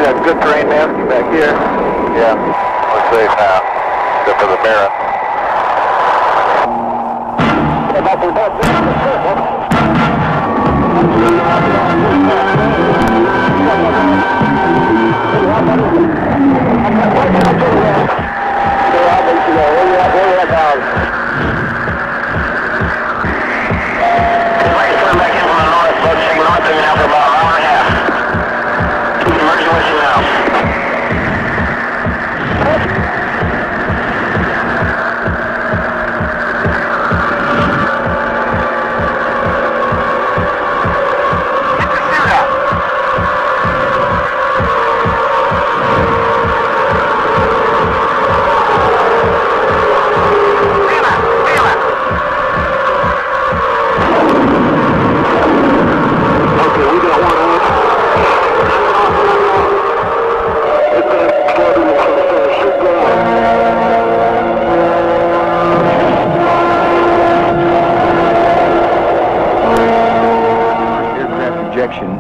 got good terrain masking back here. Yeah, we're safe now, except for the mirror.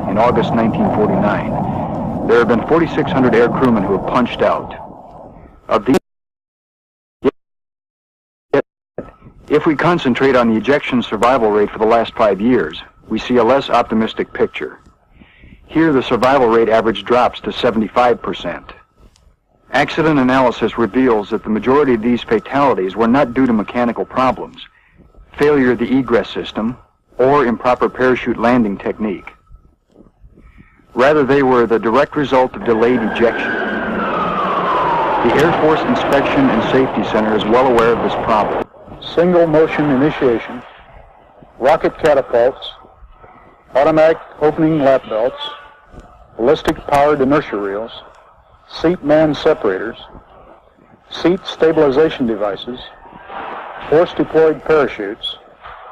In August 1949, there have been 4,600 air crewmen who have punched out. Of these, if we concentrate on the ejection survival rate for the last 5 years, we see a less optimistic picture. Here, the survival rate average drops to 75%. Accident analysis reveals that the majority of these fatalities were not due to mechanical problems, failure of the egress system, or improper parachute landing technique. Rather, they were the direct result of delayed ejection. The Air Force Inspection and Safety Center is well aware of this problem. Single motion initiation, rocket catapults, automatic opening lap belts, ballistic powered inertia reels, seat man separators, seat stabilization devices, force deployed parachutes,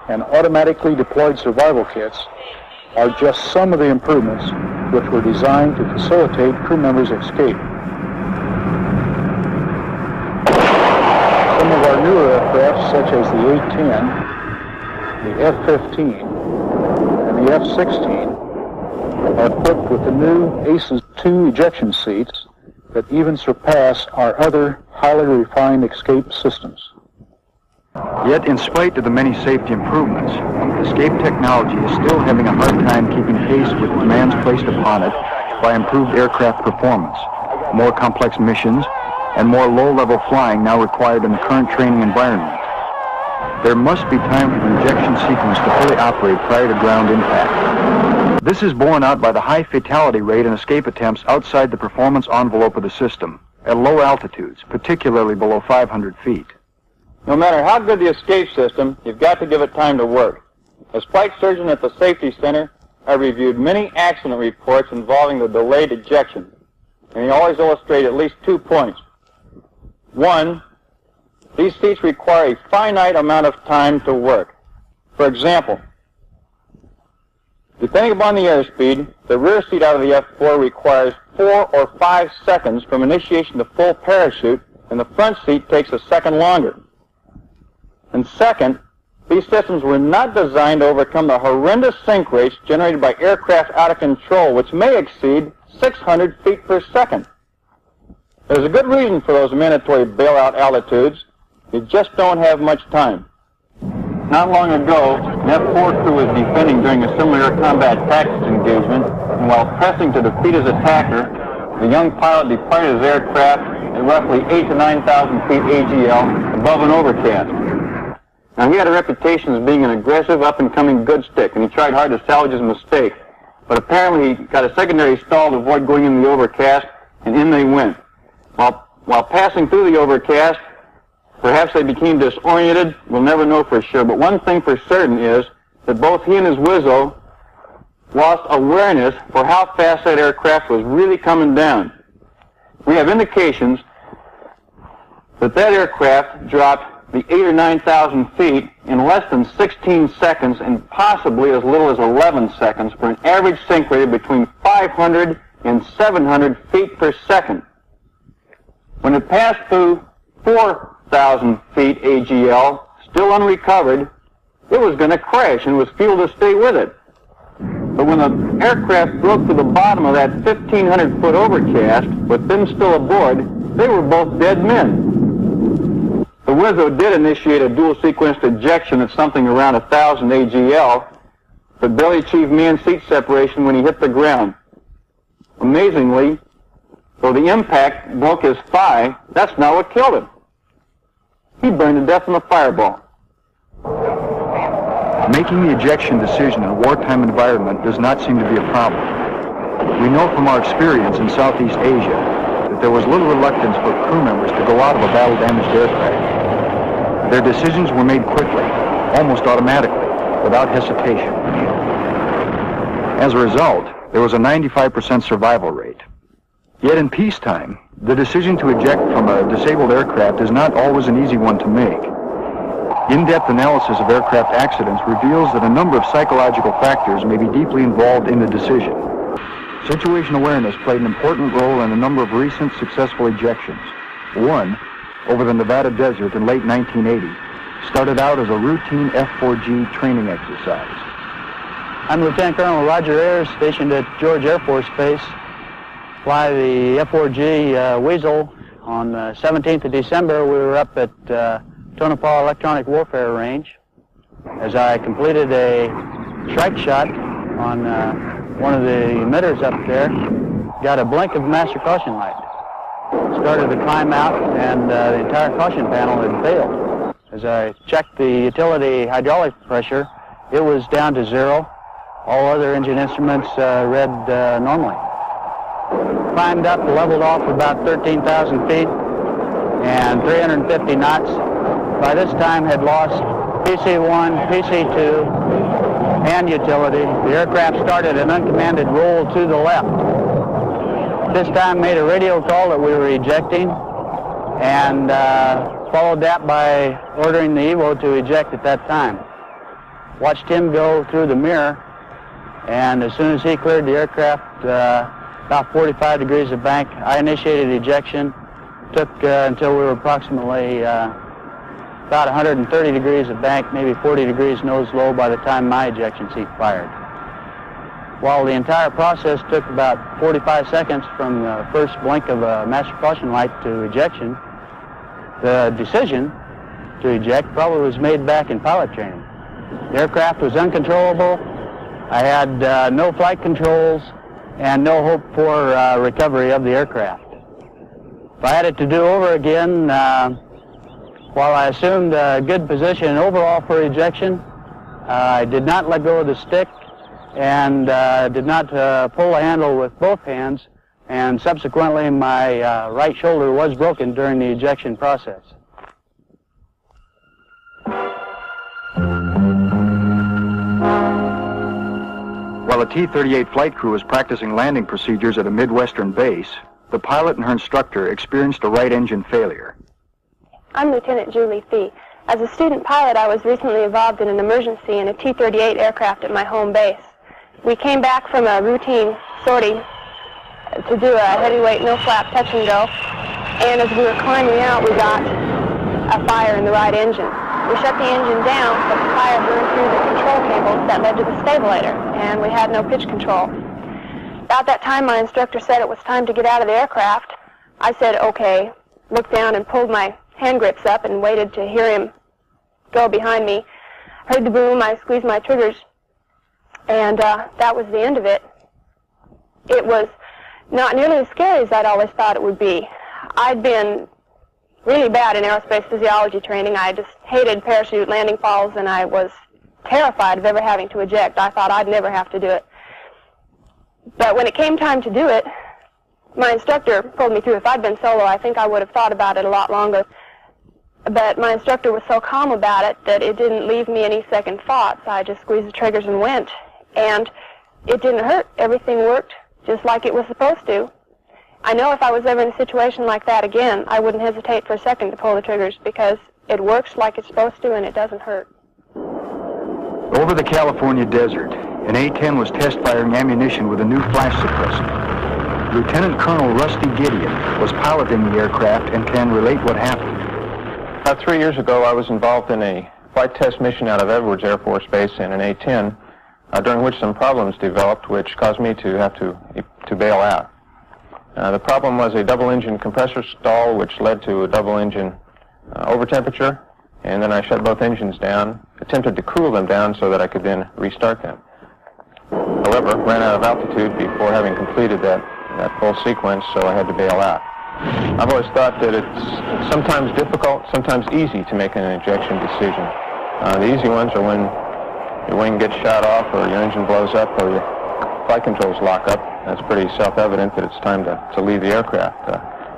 and automatically deployed survival kits are just some of the improvements which were designed to facilitate crew members' escape. Some of our newer aircraft, such as the A-10, the F-15, and the F-16, are equipped with the new ACES 2 ejection seats that even surpass our other highly refined escape systems. Yet, in spite of the many safety improvements, escape technology is still having a hard time keeping pace with the demands placed upon it by improved aircraft performance, more complex missions, and more low-level flying now required in the current training environment. There must be time for the ejection sequence to fully operate prior to ground impact. This is borne out by the high fatality rate in escape attempts outside the performance envelope of the system, at low altitudes, particularly below 500 feet. No matter how good the escape system, you've got to give it time to work. As flight surgeon at the Safety Center, I reviewed many accident reports involving the delayed ejection, and they always illustrate at least 2 points. One, these seats require a finite amount of time to work. For example, depending upon the airspeed, the rear seat out of the F-4 requires 4 or 5 seconds from initiation to full parachute, and the front seat takes a second longer. And second, these systems were not designed to overcome the horrendous sink rates generated by aircraft out of control, which may exceed 600 feet per second. There's a good reason for those mandatory bailout altitudes. You just don't have much time. Not long ago, an F-4 crew was defending during a similar air combat tactics engagement, and while pressing to defeat his attacker, the young pilot departed his aircraft at roughly 8,000 to 9,000 feet AGL above an overcast. Now, he had a reputation as being an aggressive, up-and-coming good stick, and he tried hard to salvage his mistake. But apparently, he got a secondary stall to avoid going in the overcast, and in they went. While passing through the overcast, perhaps they became disoriented. We'll never know for sure. But one thing for certain is that both he and his Wizzo lost awareness for how fast that aircraft was really coming down. We have indications that that aircraft dropped the 8,000 or 9,000 feet in less than 16 seconds and possibly as little as 11 seconds for an average sink rate of between 500 and 700 feet per second. When it passed through 4,000 feet AGL, still unrecovered, it was going to crash and was fuel to stay with it. But when the aircraft broke to the bottom of that 1,500-foot overcast, with them still aboard, they were both dead men. The Wizzo did initiate a dual-sequenced ejection at something around 1,000 AGL, but barely achieved man-seat separation when he hit the ground. Amazingly, though the impact broke his thigh, that's not what killed him. He burned to death in a fireball. Making the ejection decision in a wartime environment does not seem to be a problem. We know from our experience in Southeast Asia that there was little reluctance for crew members to go out of a battle-damaged aircraft. Their decisions were made quickly, almost automatically, without hesitation. As a result, there was a 95% survival rate. Yet in peacetime, the decision to eject from a disabled aircraft is not always an easy one to make. In-depth analysis of aircraft accidents reveals that a number of psychological factors may be deeply involved in the decision. Situation awareness played an important role in a number of recent successful ejections. One, over the Nevada desert in late 1980, started out as a routine F-4G training exercise. I'm Lieutenant Colonel Roger Ayers, stationed at George Air Force Base. Fly the F-4G Weasel on 17th of December. We were up at Tonopah Electronic Warfare Range as I completed a strike shot on one of the emitters up there. Got a blink of master caution light. Started to climb out, and the entire caution panel had failed. As I checked the utility hydraulic pressure, it was down to 0. All other engine instruments read normally. Climbed up, leveled off about 13,000 feet and 350 knots. By this time had lost PC-1, PC-2, and utility. The aircraft started an uncommanded roll to the left. This time made a radio call that we were ejecting, and followed that by ordering the Evo to eject at that time. Watched him go through the mirror, and as soon as he cleared the aircraft, about 45 degrees of bank, I initiated ejection. Took until we were approximately about 130 degrees of bank, maybe 40 degrees nose low by the time my ejection seat fired. While the entire process took about 45 seconds from the first blink of a master caution light to ejection, the decision to eject probably was made back in pilot training. The aircraft was uncontrollable. I had no flight controls and no hope for recovery of the aircraft. If I had it to do over again, while I assumed a good position overall for ejection, I did not let go of the stick and did not pull the handle with both hands, and subsequently my right shoulder was broken during the ejection process. While a T-38 flight crew was practicing landing procedures at a Midwestern base, the pilot and her instructor experienced a right engine failure. I'm Lieutenant Julie Fee. As a student pilot, I was recently involved in an emergency in a T-38 aircraft at my home base. We came back from a routine sortie to do a heavyweight no-flap touch and go, and as we were climbing out, we got a fire in the right engine. We shut the engine down, but the fire burned through the control cables that led to the stabilator, and we had no pitch control. About that time, my instructor said it was time to get out of the aircraft. I said, okay, looked down and pulled my hand grips up and waited to hear him go behind me. Heard the boom, I squeezed my triggers, and that was the end of it. It was not nearly as scary as I'd always thought it would be. I'd been really bad in aerospace physiology training. I just hated parachute landing falls, and I was terrified of ever having to eject. I thought I'd never have to do it. But when it came time to do it, my instructor pulled me through. If I'd been solo, I think I would have thought about it a lot longer. But my instructor was so calm about it that it didn't leave me any second thoughts. I just squeezed the triggers and went. And it didn't hurt. Everything worked just like it was supposed to. I know if I was ever in a situation like that again, I wouldn't hesitate for a second to pull the triggers because it works like it's supposed to and it doesn't hurt. Over the California desert, an A-10 was test firing ammunition with a new flash suppressor. Lieutenant Colonel Rusty Gideon was piloting the aircraft and can relate what happened. About 3 years ago, I was involved in a flight test mission out of Edwards Air Force Base in an A-10 during which some problems developed, which caused me to have to bail out. The problem was a double-engine compressor stall, which led to a double-engine overtemperature, and then I shut both engines down, attempted to cool them down so that I could then restart them. However, ran out of altitude before having completed that full sequence, so I had to bail out. I've always thought that it's sometimes difficult, sometimes easy to make an ejection decision. The easy ones are when your wing gets shot off, or your engine blows up, or your flight controls lock up. That's pretty self-evident that it's time to leave the aircraft.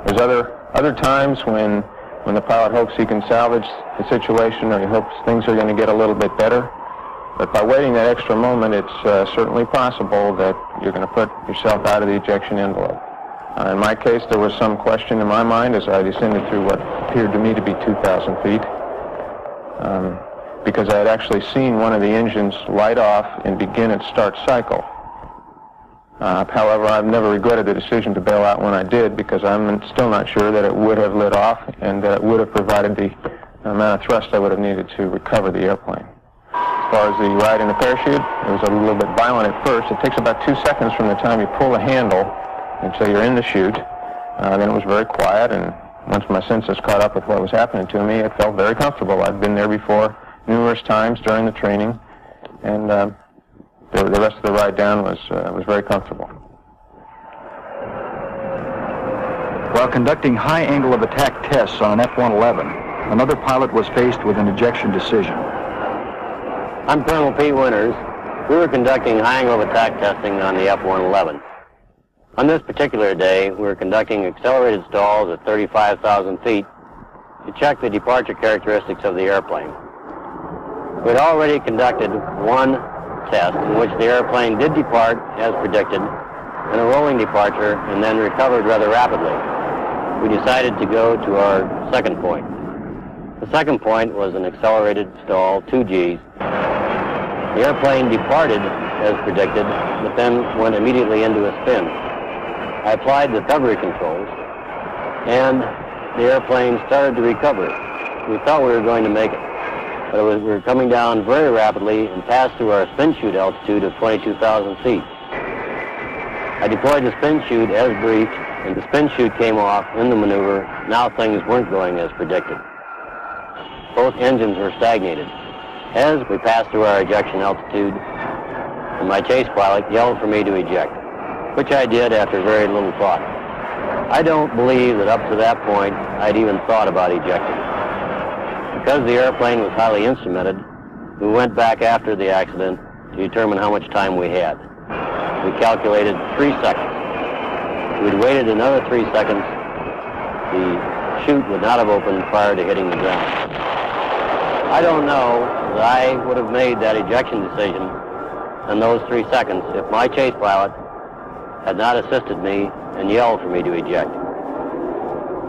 There's other times when the pilot hopes he can salvage the situation, or he hopes things are going to get a little bit better. But by waiting that extra moment, it's certainly possible that you're going to put yourself out of the ejection envelope. In my case, there was some question in my mind as I descended through what appeared to me to be 2,000 feet, because I had actually seen one of the engines light off and begin its start cycle. However, I've never regretted the decision to bail out when I did, because I'm still not sure that it would have lit off and that it would have provided the amount of thrust I would have needed to recover the airplane. As far as the ride in the parachute, it was a little bit violent at first. It takes about 2 seconds from the time you pull the handle until you're in the chute. Then it was very quiet, and once my senses caught up with what was happening to me, it felt very comfortable. I'd been there before numerous times during the training, and the rest of the ride down was very comfortable. While conducting high angle of attack tests on an F-111, another pilot was faced with an ejection decision. I'm Colonel Pete Winters. We were conducting high angle of attack testing on the F-111. On this particular day, we were conducting accelerated stalls at 35,000 feet to check the departure characteristics of the airplane. We had already conducted one test in which the airplane did depart as predicted in a rolling departure and then recovered rather rapidly. We decided to go to our second point. The second point was an accelerated stall, 2Gs. The airplane departed as predicted, but then went immediately into a spin. I applied the recovery controls, and the airplane started to recover. We thought we were going to make it, but we were coming down very rapidly and passed through our spin chute altitude of 22,000 feet. I deployed the spin chute as briefed, and the spin chute came off in the maneuver. Now things weren't going as predicted. Both engines were stagnated. As we passed through our ejection altitude, and my chase pilot yelled for me to eject, which I did after very little thought. I don't believe that up to that point I'd even thought about ejecting. Because the airplane was highly instrumented, we went back after the accident to determine how much time we had. We calculated 3 seconds. If we'd waited another 3 seconds, the chute would not have opened prior to hitting the ground. I don't know that I would have made that ejection decision in those 3 seconds if my chase pilot had not assisted me and yelled for me to eject.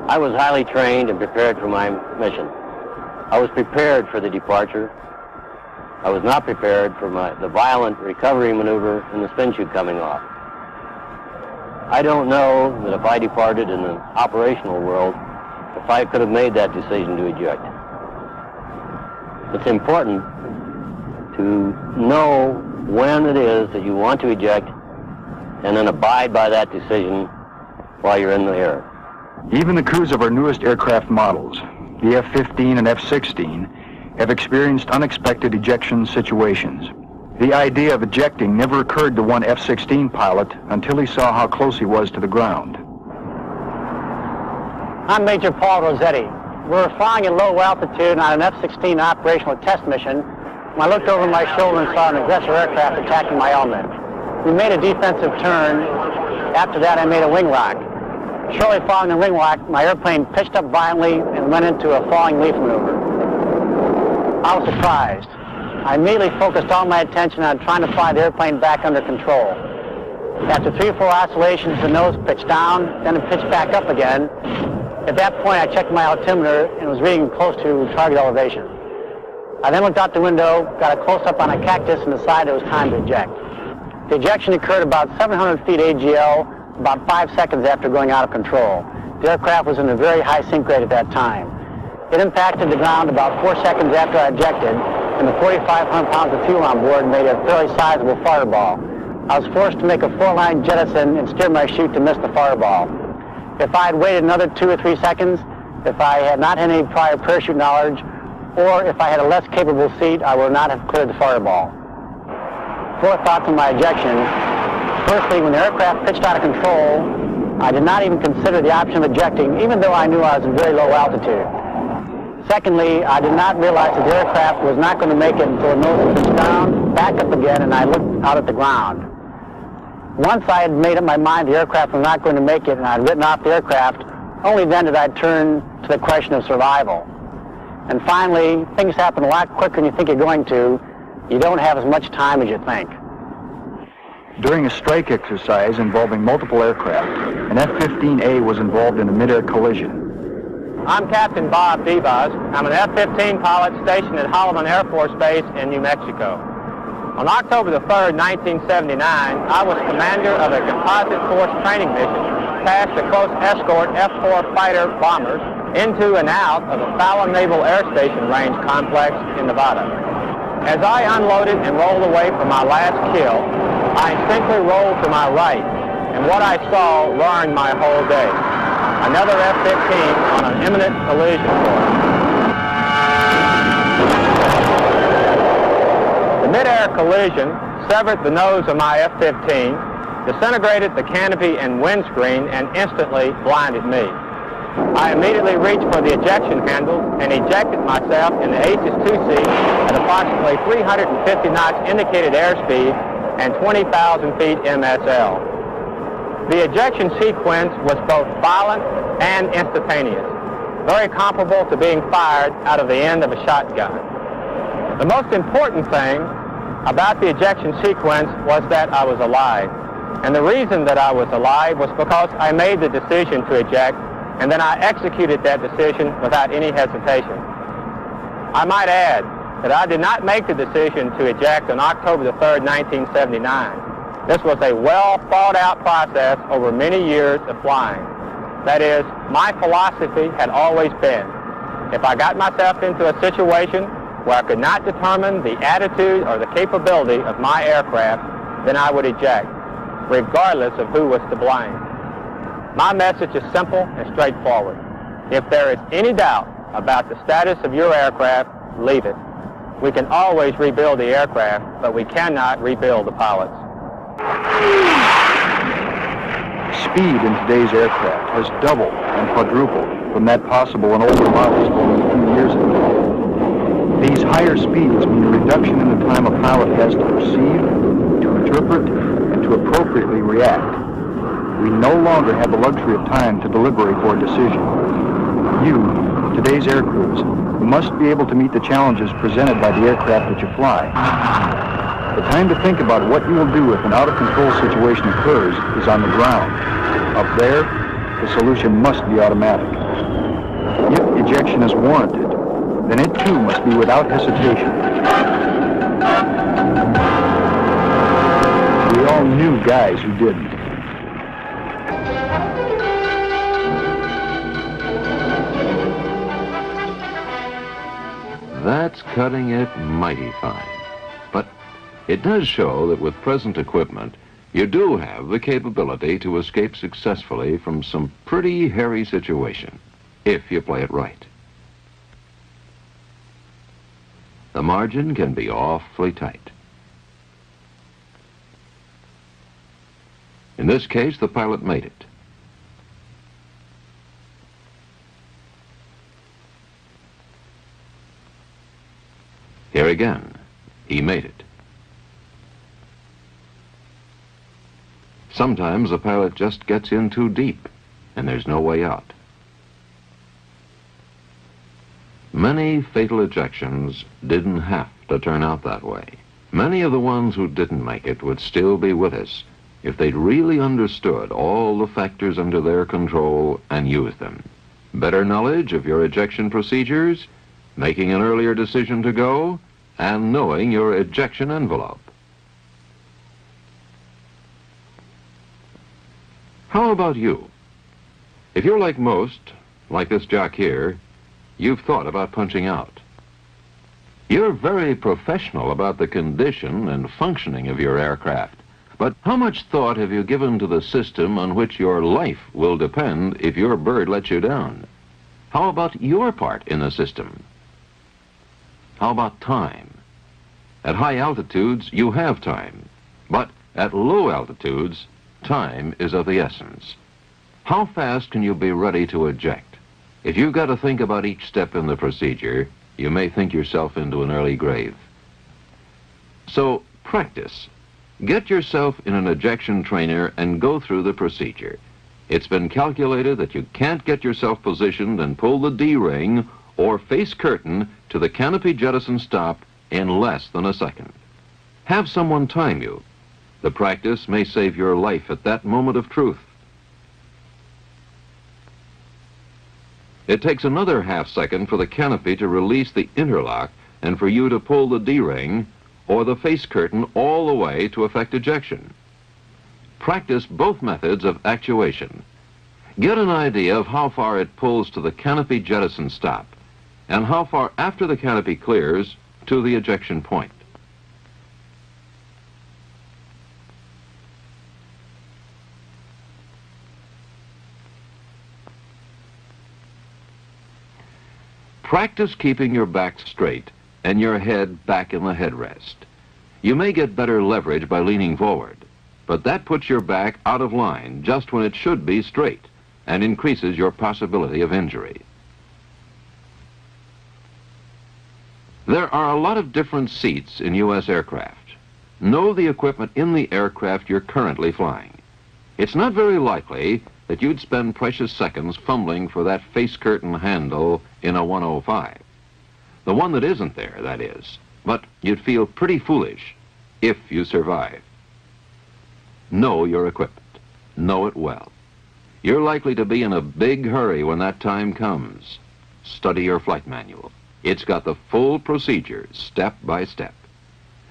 I was highly trained and prepared for my mission. I was prepared for the departure. I was not prepared for the violent recovery maneuver and the spin chute coming off. I don't know that if I departed in the operational world, if I could have made that decision to eject. It's important to know when it is that you want to eject and then abide by that decision while you're in the air. Even the crews of our newest aircraft models, the F-15 and F-16, have experienced unexpected ejection situations. The idea of ejecting never occurred to one F-16 pilot until he saw how close he was to the ground. I'm Major Paul Rossetti. We were flying at low altitude on an F-16 operational test mission when I looked over my shoulder and saw an aggressor aircraft attacking my element. We made a defensive turn. After that, I made a wing lock. Shortly following the wing lock, my airplane pitched up violently and went into a falling leaf maneuver. I was surprised. I immediately focused all my attention on trying to fly the airplane back under control. After 3 or 4 oscillations, the nose pitched down, then it pitched back up again. At that point, I checked my altimeter and was reading close to target elevation. I then looked out the window, got a close-up on a cactus, and decided it was time to eject. The ejection occurred about 700 feet AGL, about 5 seconds after going out of control. The aircraft was in a very high sink rate at that time. It impacted the ground about 4 seconds after I ejected, and the 4,500 pounds of fuel on board made a fairly sizable fireball. I was forced to make a 4-line jettison and steer my chute to miss the fireball. If I had waited another 2 or 3 seconds, if I had not had any prior parachute knowledge, or if I had a less capable seat, I would not have cleared the fireball. 4 thoughts on my ejection. Firstly, when the aircraft pitched out of control, I did not even consider the option of ejecting, even though I knew I was at very low altitude. Secondly, I did not realize that the aircraft was not going to make it until the nose pitched down, back up again, and I looked out at the ground. Once I had made up my mind the aircraft was not going to make it and I had written off the aircraft, only then did I turn to the question of survival. And finally, things happen a lot quicker than you think you're going to. You don't have as much time as you think. During a strike exercise involving multiple aircraft, an F-15A was involved in a mid-air collision. I'm Captain Bob Devos. I'm an F-15 pilot stationed at Holloman Air Force Base in New Mexico. On October the 3rd, 1979, I was commander of a composite force training mission past a close escort F-4 fighter bombers into and out of the Fallon Naval Air Station Range complex in Nevada. As I unloaded and rolled away from my last kill, I instinctively rolled to my right, and what I saw ruined my whole day. Another F-15 on an imminent collision course. The mid-air collision severed the nose of my F-15, disintegrated the canopy and windscreen, and instantly blinded me. I immediately reached for the ejection handle and ejected myself in the Aegis 2C at approximately 350 knots indicated airspeed and 20,000 feet MSL. The ejection sequence was both violent and instantaneous, very comparable to being fired out of the end of a shotgun. The most important thing about the ejection sequence was that I was alive. And the reason that I was alive was because I made the decision to eject, and then I executed that decision without any hesitation. I might add that I did not make the decision to eject on October the 3rd, 1979. This was a well-thought-out process over many years of flying. That is, my philosophy had always been, if I got myself into a situation where I could not determine the attitude or the capability of my aircraft, then I would eject, regardless of who was to blame. My message is simple and straightforward. If there is any doubt about the status of your aircraft, leave it. We can always rebuild the aircraft, but we cannot rebuild the pilots. Speed in today's aircraft has doubled and quadrupled from that possible in older models only a few years ago. These higher speeds mean a reduction in the time a pilot has to perceive, to interpret, and to appropriately react. We no longer have the luxury of time to deliberate for a decision. You, today's air crews, must be able to meet the challenges presented by the aircraft that you fly. The time to think about what you will do if an out-of-control situation occurs is on the ground. Up there, the solution must be automatic. If ejection is warranted, then it too must be without hesitation. We all knew guys who didn't. That's cutting it mighty fine. But it does show that with present equipment, you do have the capability to escape successfully from some pretty hairy situation, if you play it right. The margin can be awfully tight. In this case, the pilot made it. Here again, he made it. Sometimes a pilot just gets in too deep, and there's no way out. Many fatal ejections didn't have to turn out that way. Many of the ones who didn't make it would still be with us if they'd really understood all the factors under their control and used them. Better knowledge of your ejection procedures, making an earlier decision to go, and knowing your ejection envelope. How about you? If you're like most, like this jock here, you've thought about punching out. You're very professional about the condition and functioning of your aircraft. But how much thought have you given to the system on which your life will depend if your bird lets you down? How about your part in the system? How about time? At high altitudes, you have time. But at low altitudes, time is of the essence. How fast can you be ready to eject? If you've got to think about each step in the procedure, you may think yourself into an early grave. So, practice. Get yourself in an ejection trainer and go through the procedure. It's been calculated that you can't get yourself positioned and pull the D-ring or face curtain to the canopy jettison stop in less than a second. Have someone time you. The practice may save your life at that moment of truth. It takes another half second for the canopy to release the interlock and for you to pull the D-ring or the face curtain all the way to effect ejection. Practice both methods of actuation. Get an idea of how far it pulls to the canopy jettison stop and how far after the canopy clears to the ejection point. Practice keeping your back straight and your head back in the headrest. You may get better leverage by leaning forward, but that puts your back out of line just when it should be straight and increases your possibility of injury. There are a lot of different seats in U.S. aircraft. Know the equipment in the aircraft you're currently flying. It's not very likely that you'd spend precious seconds fumbling for that face curtain handle in a 105. The one that isn't there, that is. But you'd feel pretty foolish if you survive. Know your equipment. Know it well. You're likely to be in a big hurry when that time comes. Study your flight manual. It's got the full procedure, step by step.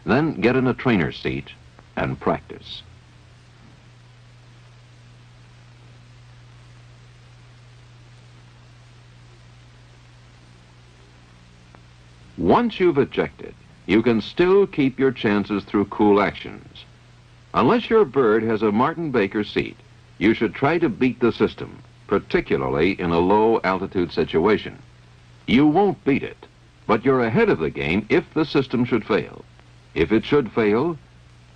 Then get in a trainer's seat and practice. Once you've ejected, you can still keep your chances through cool actions. Unless your bird has a Martin Baker seat, you should try to beat the system, particularly in a low-altitude situation. You won't beat it, but you're ahead of the game if the system should fail. If it should fail,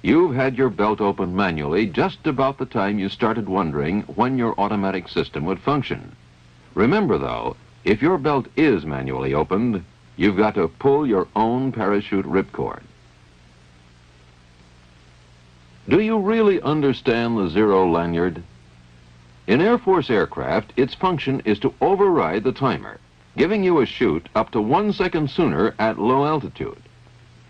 you've had your belt opened manually just about the time you started wondering when your automatic system would function. Remember, though, if your belt is manually opened, you've got to pull your own parachute ripcord. Do you really understand the zero lanyard? In Air Force aircraft, its function is to override the timer, giving you a chute up to 1 second sooner at low altitude.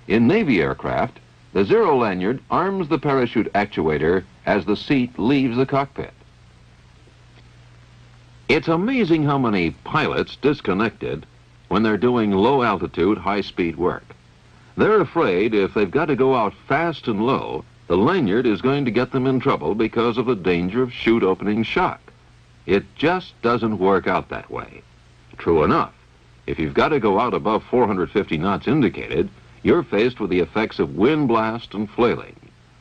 In Navy aircraft, the zero lanyard arms the parachute actuator as the seat leaves the cockpit. It's amazing how many pilots disconnected when they're doing low-altitude, high-speed work. They're afraid if they've got to go out fast and low, the lanyard is going to get them in trouble because of the danger of chute opening shock. It just doesn't work out that way. True enough, if you've got to go out above 450 knots indicated, you're faced with the effects of wind blast and flailing,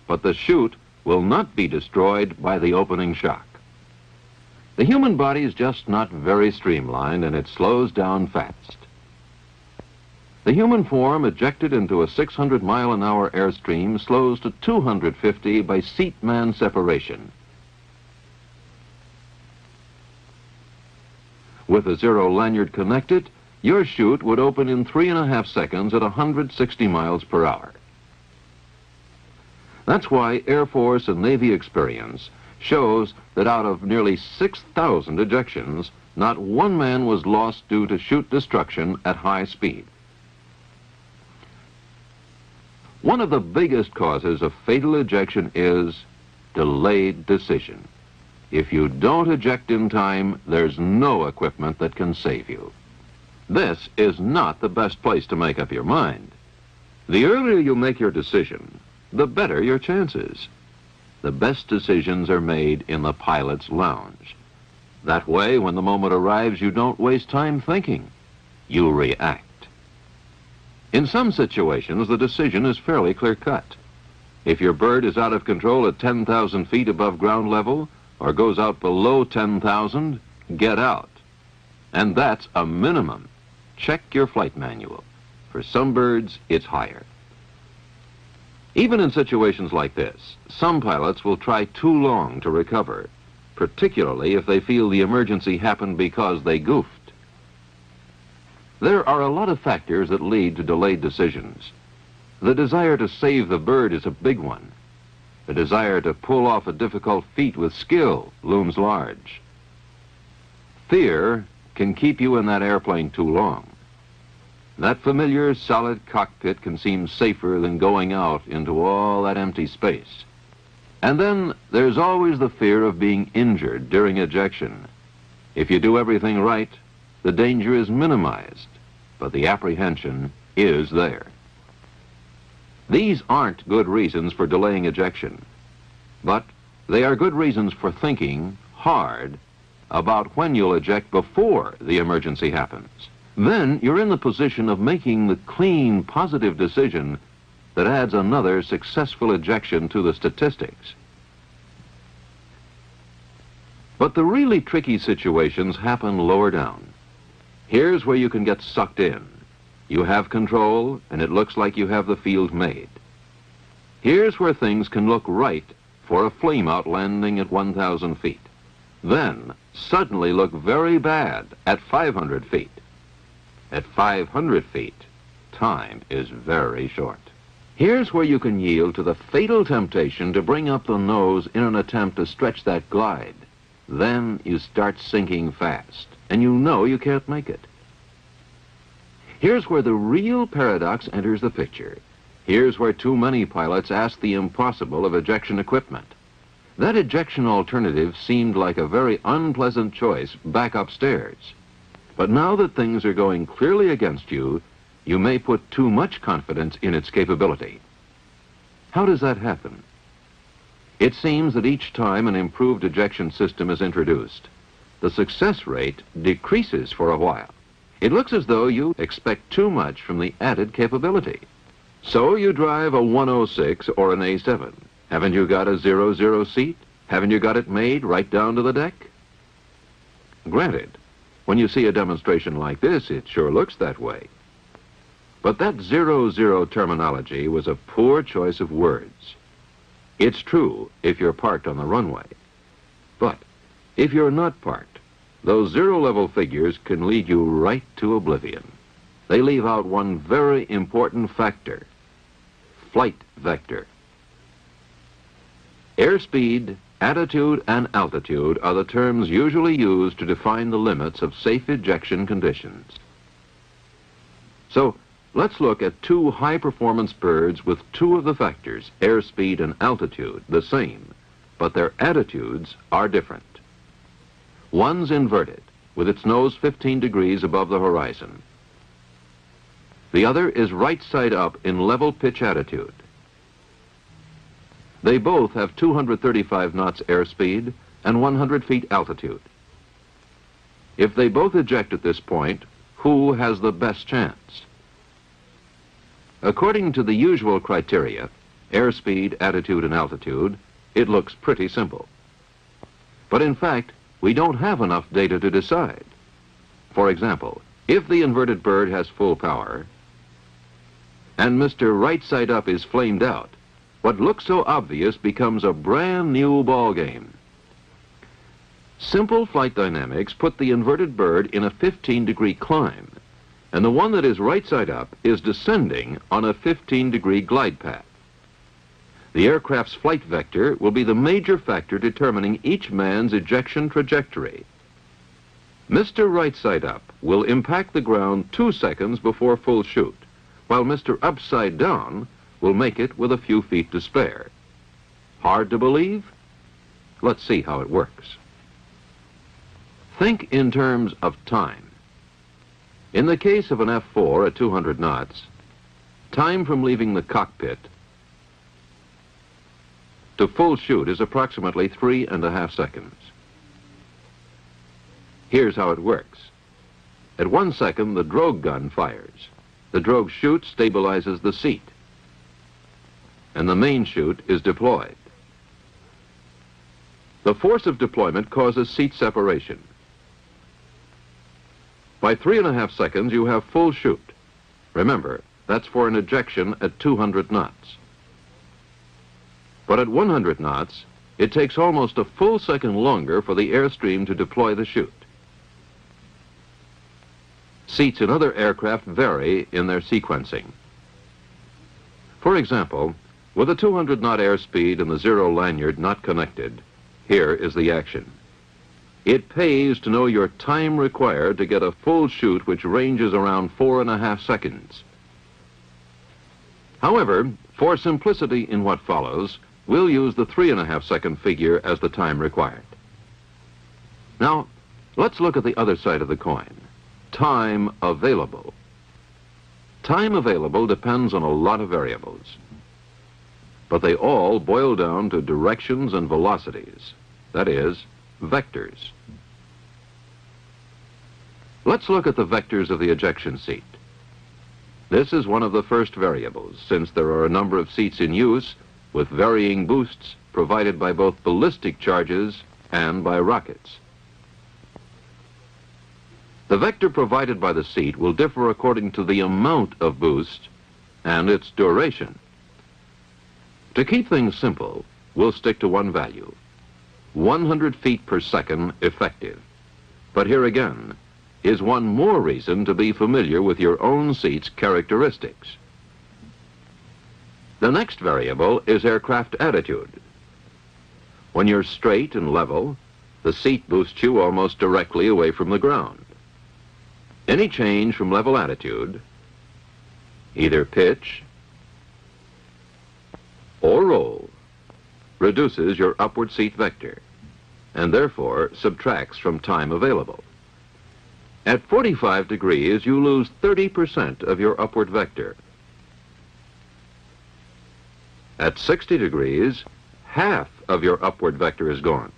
but the chute will not be destroyed by the opening shock. The human body is just not very streamlined, and it slows down fast. The human form ejected into a 600-mile-an-hour airstream slows to 250 by seat-man separation. With a zero lanyard connected, your chute would open in 3.5 seconds at 160 miles per hour. That's why Air Force and Navy experience shows that out of nearly 6,000 ejections, not one man was lost due to chute destruction at high speed. One of the biggest causes of fatal ejection is delayed decision. If you don't eject in time, there's no equipment that can save you. This is not the best place to make up your mind. The earlier you make your decision, the better your chances. The best decisions are made in the pilot's lounge. That way, when the moment arrives, you don't waste time thinking. You react. In some situations, the decision is fairly clear-cut. If your bird is out of control at 10,000 feet above ground level or goes out below 10,000, get out. And that's a minimum. Check your flight manual. For some birds, it's higher. Even in situations like this, some pilots will try too long to recover, particularly if they feel the emergency happened because they goofed. There are a lot of factors that lead to delayed decisions. The desire to save the bird is a big one. The desire to pull off a difficult feat with skill looms large. Fear can keep you in that airplane too long. That familiar, solid cockpit can seem safer than going out into all that empty space. And then there's always the fear of being injured during ejection. If you do everything right, the danger is minimized, but the apprehension is there. These aren't good reasons for delaying ejection, but they are good reasons for thinking hard about when you'll eject before the emergency happens. Then you're in the position of making the clean, positive decision that adds another successful ejection to the statistics. But the really tricky situations happen lower down. Here's where you can get sucked in. You have control, and it looks like you have the field made. Here's where things can look right for a flameout landing at 1,000 feet. Then suddenly look very bad at 500 feet. At 500 feet, time is very short. Here's where you can yield to the fatal temptation to bring up the nose in an attempt to stretch that glide. Then you start sinking fast, and you know you can't make it. Here's where the real paradox enters the picture. Here's where too many pilots ask the impossible of ejection equipment. That ejection alternative seemed like a very unpleasant choice back upstairs. But now that things are going clearly against you, you may put too much confidence in its capability. How does that happen? It seems that each time an improved ejection system is introduced, the success rate decreases for a while. It looks as though you expect too much from the added capability. So you drive a 106 or an A7. Haven't you got a 00 seat? Haven't you got it made right down to the deck? Granted, when you see a demonstration like this, it sure looks that way. But that 00 terminology was a poor choice of words. It's true if you're parked on the runway. But if you're not parked, those zero-level figures can lead you right to oblivion. They leave out one very important factor: flight vector. Airspeed, attitude, and altitude are the terms usually used to define the limits of safe ejection conditions. So, let's look at two high-performance birds with two of the factors, airspeed and altitude, the same, but their attitudes are different. One's inverted, with its nose 15 degrees above the horizon. The other is right side up in level pitch attitude. They both have 235 knots airspeed and 100 feet altitude. If they both eject at this point, who has the best chance? According to the usual criteria, airspeed, attitude, and altitude, it looks pretty simple. But in fact, we don't have enough data to decide. For example, if the inverted bird has full power and Mr. Right Side Up is flamed out, what looks so obvious becomes a brand new ballgame. Simple flight dynamics put the inverted bird in a 15-degree climb, and the one that is right side up is descending on a 15-degree glide path. The aircraft's flight vector will be the major factor determining each man's ejection trajectory. Mr. Right Side Up will impact the ground 2 seconds before full shoot, while Mr. Upside Down will make it with a few feet to spare. Hard to believe? Let's see how it works. Think in terms of time. In the case of an F-4 at 200 knots, time from leaving the cockpit to full shoot is approximately 3.5 seconds. Here's how it works. At 1 second, the drogue gun fires. The drogue chute stabilizes the seat, and the main chute is deployed. The force of deployment causes seat separation. By 3.5 seconds, you have full chute. Remember, that's for an ejection at 200 knots. But at 100 knots, it takes almost a full second longer for the airstream to deploy the chute. Seats in other aircraft vary in their sequencing. For example, with a 200-knot airspeed and the zero lanyard not connected, here is the action. It pays to know your time required to get a full chute, which ranges around 4.5 seconds. However, for simplicity in what follows, we'll use the 3.5 second figure as the time required. Now, let's look at the other side of the coin. Time available. Time available depends on a lot of variables, but they all boil down to directions and velocities, that is, vectors. Let's look at the vectors of the ejection seat. This is one of the first variables, since there are a number of seats in use with varying boosts provided by both ballistic charges and by rockets. The vector provided by the seat will differ according to the amount of boost and its duration. To keep things simple, we'll stick to one value, 100 feet per second effective. But here again is one more reason to be familiar with your own seat's characteristics. The next variable is aircraft attitude. When you're straight and level, the seat boosts you almost directly away from the ground. Any change from level attitude, either pitch or roll, reduces your upward seat vector and therefore subtracts from time available. At 45 degrees, you lose 30% of your upward vector. At 60 degrees, half of your upward vector is gone.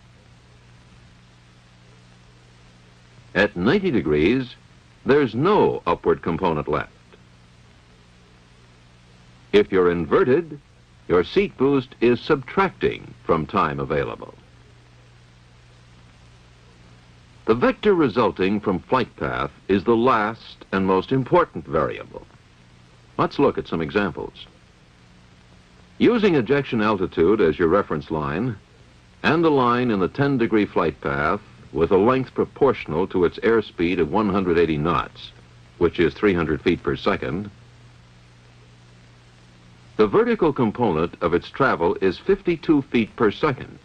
At 90 degrees, there's no upward component left. If you're inverted, your seat boost is subtracting from time available. The vector resulting from flight path is the last and most important variable. Let's look at some examples. Using ejection altitude as your reference line and a line in the 10-degree flight path with a length proportional to its airspeed of 180 knots, which is 300 feet per second, the vertical component of its travel is 52 feet per second.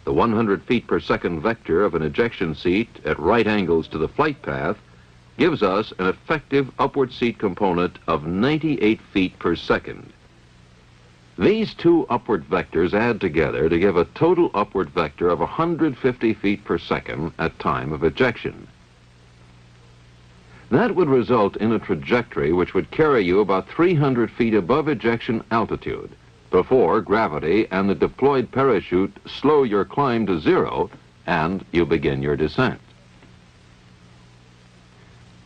The 100 feet per second vector of an ejection seat at right angles to the flight path gives us an effective upward seat component of 98 feet per second. These two upward vectors add together to give a total upward vector of 150 feet per second at time of ejection. That would result in a trajectory which would carry you about 300 feet above ejection altitude before gravity and the deployed parachute slow your climb to zero and you begin your descent.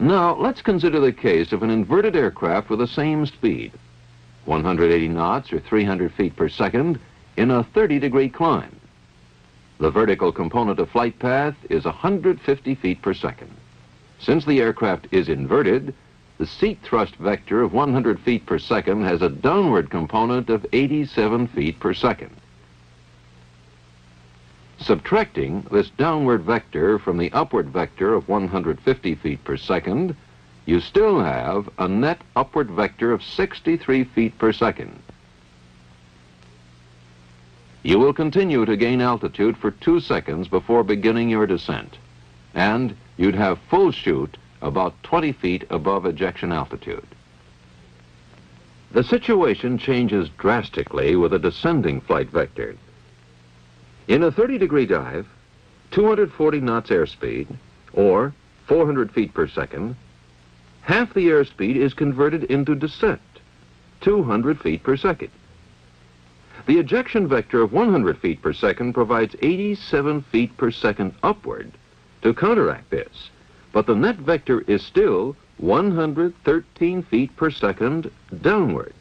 Now, let's consider the case of an inverted aircraft with the same speed, 180 knots or 300 feet per second, in a 30-degree climb. The vertical component of flight path is 150 feet per second. Since the aircraft is inverted, the seat thrust vector of 100 feet per second has a downward component of 87 feet per second. Subtracting this downward vector from the upward vector of 150 feet per second, you still have a net upward vector of 63 feet per second. You will continue to gain altitude for 2 seconds before beginning your descent, and you'd have full chute about 20 feet above ejection altitude. The situation changes drastically with a descending flight vector. In a 30-degree dive, 240 knots airspeed, or 400 feet per second, half the airspeed is converted into descent, 200 feet per second. The ejection vector of 100 feet per second provides 87 feet per second upward to counteract this, but the net vector is still 113 feet per second downward.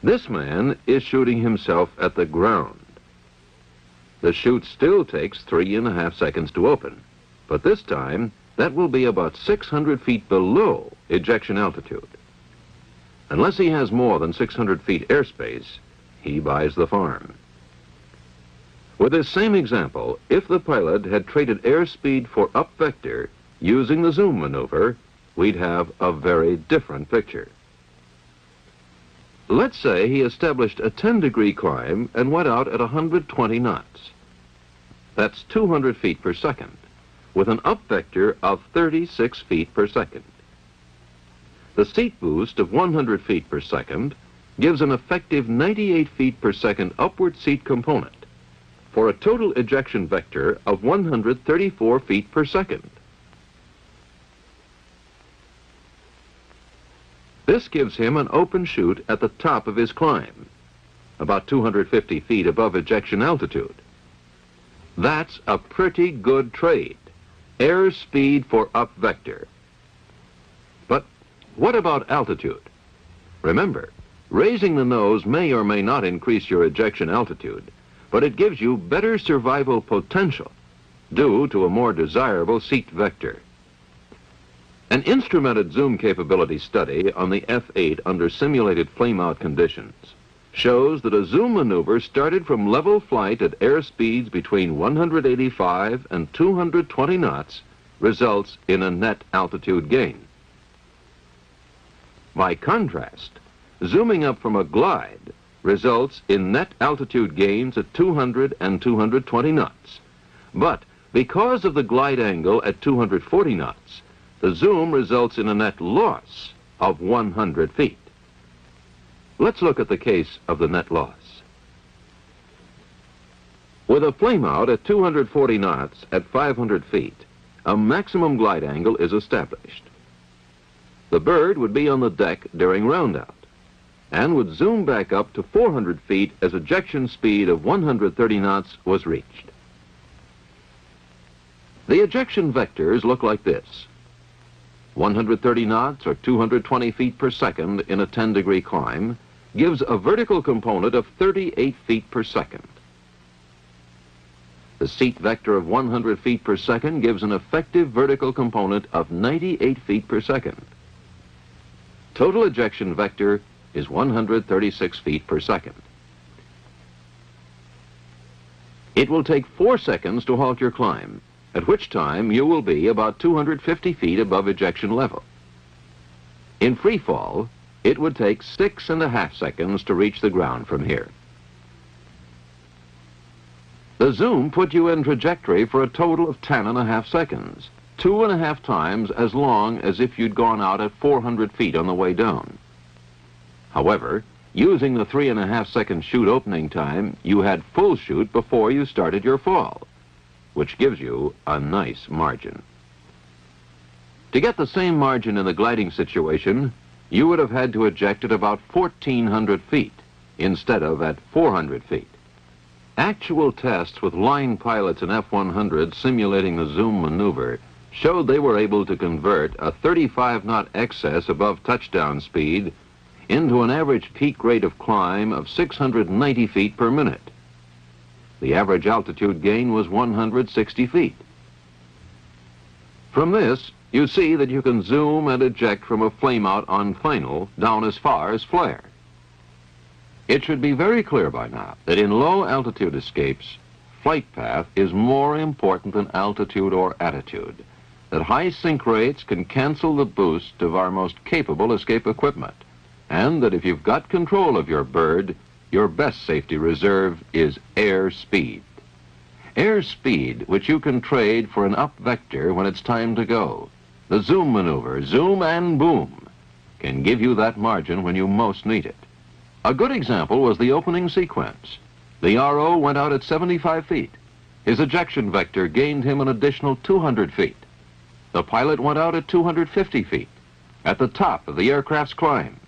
This man is shooting himself at the ground. The chute still takes 3.5 seconds to open, but this time that will be about 600 feet below ejection altitude. Unless he has more than 600 feet airspace, he buys the farm. With this same example, if the pilot had traded airspeed for up vector using the zoom maneuver, we'd have a very different picture. Let's say he established a 10-degree climb and went out at 120 knots. That's 200 feet per second, with an up vector of 36 feet per second. The seat boost of 100 feet per second gives an effective 98 feet per second upward seat component for a total ejection vector of 134 feet per second. This gives him an open chute at the top of his climb, about 250 feet above ejection altitude. That's a pretty good trade, airspeed for up vector. But what about altitude? Remember, raising the nose may or may not increase your ejection altitude, but it gives you better survival potential due to a more desirable seat vector. An instrumented zoom capability study on the F-8 under simulated flame-out conditions shows that a zoom maneuver started from level flight at airspeeds between 185 and 220 knots results in a net altitude gain. By contrast, zooming up from a glide results in net altitude gains at 200 and 220 knots. But because of the glide angle at 240 knots, the zoom results in a net loss of 100 feet. Let's look at the case of the net loss. With a flame-out at 240 knots at 500 feet, a maximum glide angle is established. The bird would be on the deck during roundout and would zoom back up to 400 feet as ejection speed of 130 knots was reached. The ejection vectors look like this. 130 knots or 220 feet per second in a 10-degree climb gives a vertical component of 38 feet per second. The seat vector of 100 feet per second gives an effective vertical component of 98 feet per second. Total ejection vector is 136 feet per second. It will take 4 seconds to halt your climb, at which time you will be about 250 feet above ejection level. In free fall, it would take 6.5 seconds to reach the ground from here. The zoom put you in trajectory for a total of 10.5 seconds, 2.5 times as long as if you'd gone out at 400 feet on the way down. However, using the 3.5 second chute opening time, you had full chute before you started your fall, which gives you a nice margin. To get the same margin in the gliding situation, you would have had to eject at about 1,400 feet instead of at 400 feet. Actual tests with line pilots in F-100 simulating the zoom maneuver showed they were able to convert a 35-knot excess above touchdown speed into an average peak rate of climb of 690 feet per minute. The average altitude gain was 160 feet. From this, you see that you can zoom and eject from a flame-out on final down as far as flare. It should be very clear by now that in low-altitude escapes, flight path is more important than altitude or attitude, that high sink rates can cancel the boost of our most capable escape equipment, and that if you've got control of your bird, your best safety reserve is air speed. Air speed, which you can trade for an up vector when it's time to go. The zoom maneuver, zoom and boom, can give you that margin when you most need it. A good example was the opening sequence. The RO went out at 75 feet. His ejection vector gained him an additional 200 feet. The pilot went out at 250 feet, at the top of the aircraft's climb.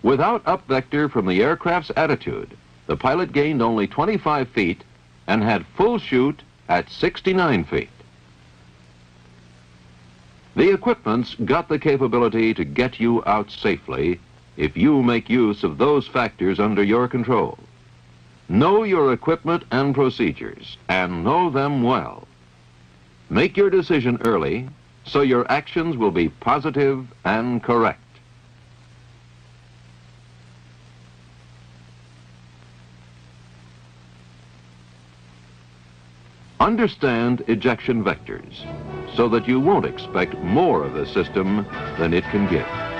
Without up vector from the aircraft's attitude, the pilot gained only 25 feet and had full chute at 69 feet. The equipment's got the capability to get you out safely if you make use of those factors under your control. Know your equipment and procedures, and know them well. Make your decision early so your actions will be positive and correct. Understand ejection vectors so that you won't expect more of the system than it can give.